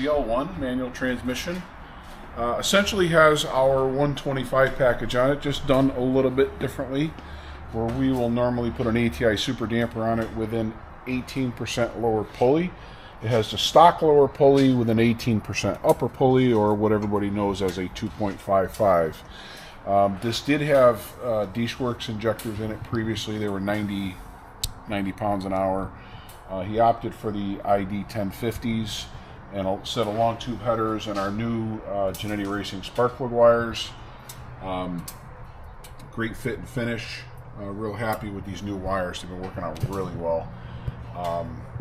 ZL1 manual transmission. Essentially has our 125 package on it, just done a little bit differently, where we will normally put an ATI super damper on it with an 18% lower pulley. It has the stock lower pulley with an 18% upper pulley, or what everybody knows as a 2.55. This did have D-Works injectors in it previously. They were 90 pounds an hour. He opted for the ID-1050s and a set of long tube headers and our new Gen Racing sparkplug wires. Great fit and finish. Real happy with these new wires. They've been working out really well.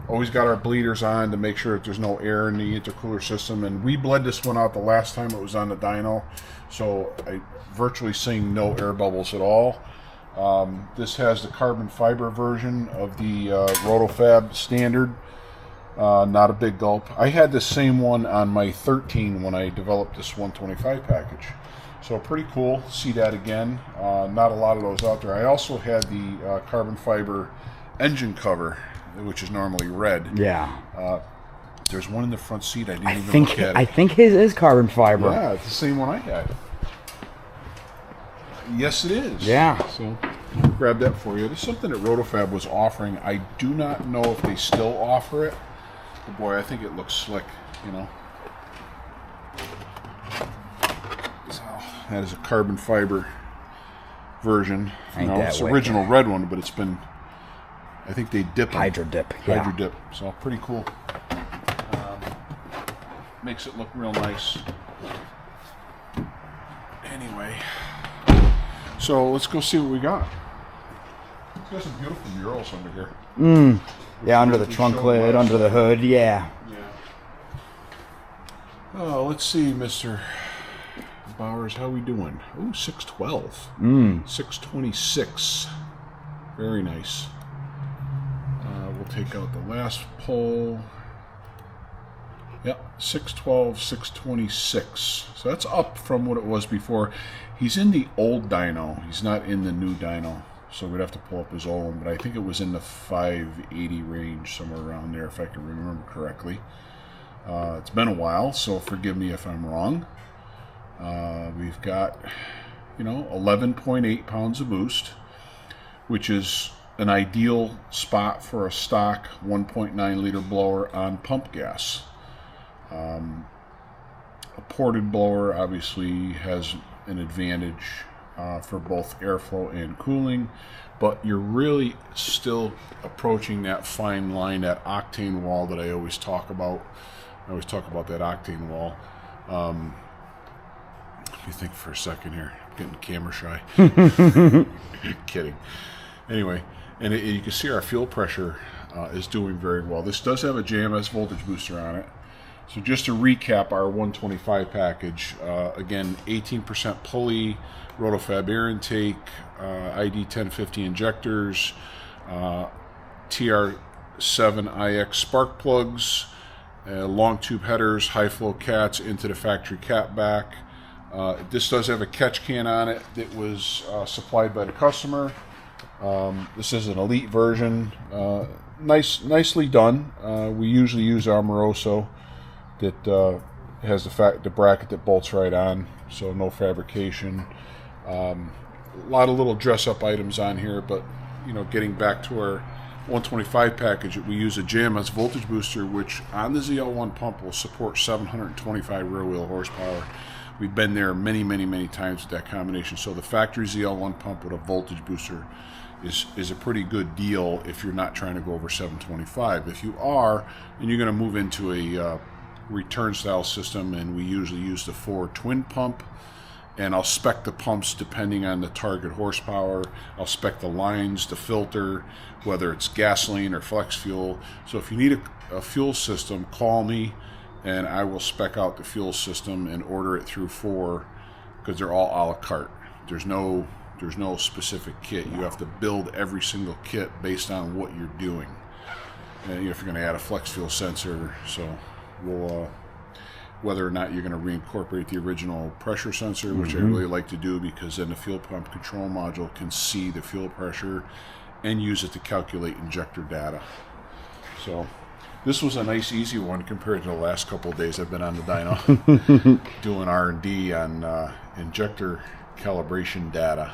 Always got our bleeders on to make sure that there's no air in the intercooler system, and we bled this one out the last time it was on the dyno, so I virtually seeing no air bubbles at all. This has the carbon fiber version of the Roto-Fab standard. Not a big gulp. I had the same one on my 13 when I developed this 125 package, so pretty cool. See that again. Not a lot of those out there. I also had the carbon fiber engine cover, which is normally red. Yeah. There's one in the front seat. I didn't even look at it. I think his is carbon fiber. Yeah, it's the same one I had. Yes, it is. Yeah. So I'll grab that for you. This is something that Roto-Fab was offering. I do not know if they still offer it. But boy, I think it looks slick, you know. So that is a carbon fiber version. It's the original red one, but it's been, I think they dip them. Hydro dip. Yeah. Hydro dip. So pretty cool. Makes it look real nice. Anyway, so let's go see what we got. It's got some beautiful murals under here. Yeah, under the trunk lid, under the hood. Yeah. Oh, let's see, Mr. Bowers, how we doing? Ooh, 612. 626. Very nice. We'll take out the last pole. Yep, 612, 626. So that's up from what it was before. He's in the old dyno. He's not in the new dyno. So we'd have to pull up his old one, but I think it was in the 580 range, somewhere around there, if I can remember correctly. It's been a while, so forgive me if I'm wrong. We've got, 11.8 pounds of boost, which is an ideal spot for a stock 1.9 liter blower on pump gas. A ported blower obviously has an advantage for both airflow and cooling, but you're really still approaching that fine line, that octane wall that I always talk about. I always talk about that octane wall. Let me think for a second here. I'm getting camera shy. Kidding. Anyway, and you can see our fuel pressure is doing very well. This does have a JMS voltage booster on it. So just to recap our 125 package, again, 18% pulley, Roto-Fab air intake, ID-1050 injectors, TR7IX spark plugs, long tube headers, high flow cats into the factory cat back. This does have a catch can on it that was supplied by the customer. This is an elite version. Nicely done. We usually use our Moroso that has the bracket that bolts right on, so no fabrication. A lot of little dress-up items on here, but getting back to our 125 package, we use a JMS voltage booster, which on the ZL1 pump will support 725 rear wheel horsepower. We've been there many times with that combination. So the factory ZL1 pump with a voltage booster is a pretty good deal if you're not trying to go over 725. If you are, and you're going to move into a return style system, and we usually use the Ford twin pump, and I'll spec the pumps depending on the target horsepower. I'll spec the lines, the filter, whether it's gasoline or flex fuel. So if you need a fuel system, call me and I will spec out the fuel system and order it through Ford, because they're all a la carte. There's no specific kit. You have to build every single kit based on what you're doing. And if you're going to add a flex fuel sensor, so we'll whether or not you're going to reincorporate the original pressure sensor, which I really like to do, because then the fuel pump control module can see the fuel pressure and use it to calculate injector data. So This was a nice, easy one compared to the last couple of days I've been on the dyno doing R&D on injector calibration data.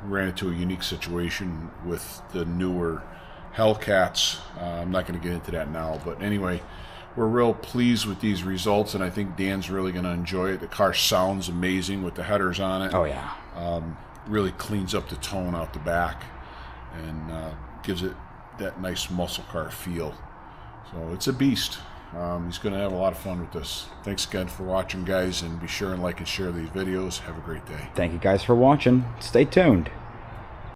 Ran into a unique situation with the newer Hellcats. I'm not going to get into that now, but anyway, we're real pleased with these results, and I think Dan's really going to enjoy it. The car sounds amazing with the headers on it. Oh yeah. Really cleans up the tone out the back and gives it that nice muscle car feel. So it's a beast. He's going to have a lot of fun with this. Thanks again for watching, guys, and be sure and like and share these videos. Have a great day. Thank you guys for watching. Stay tuned.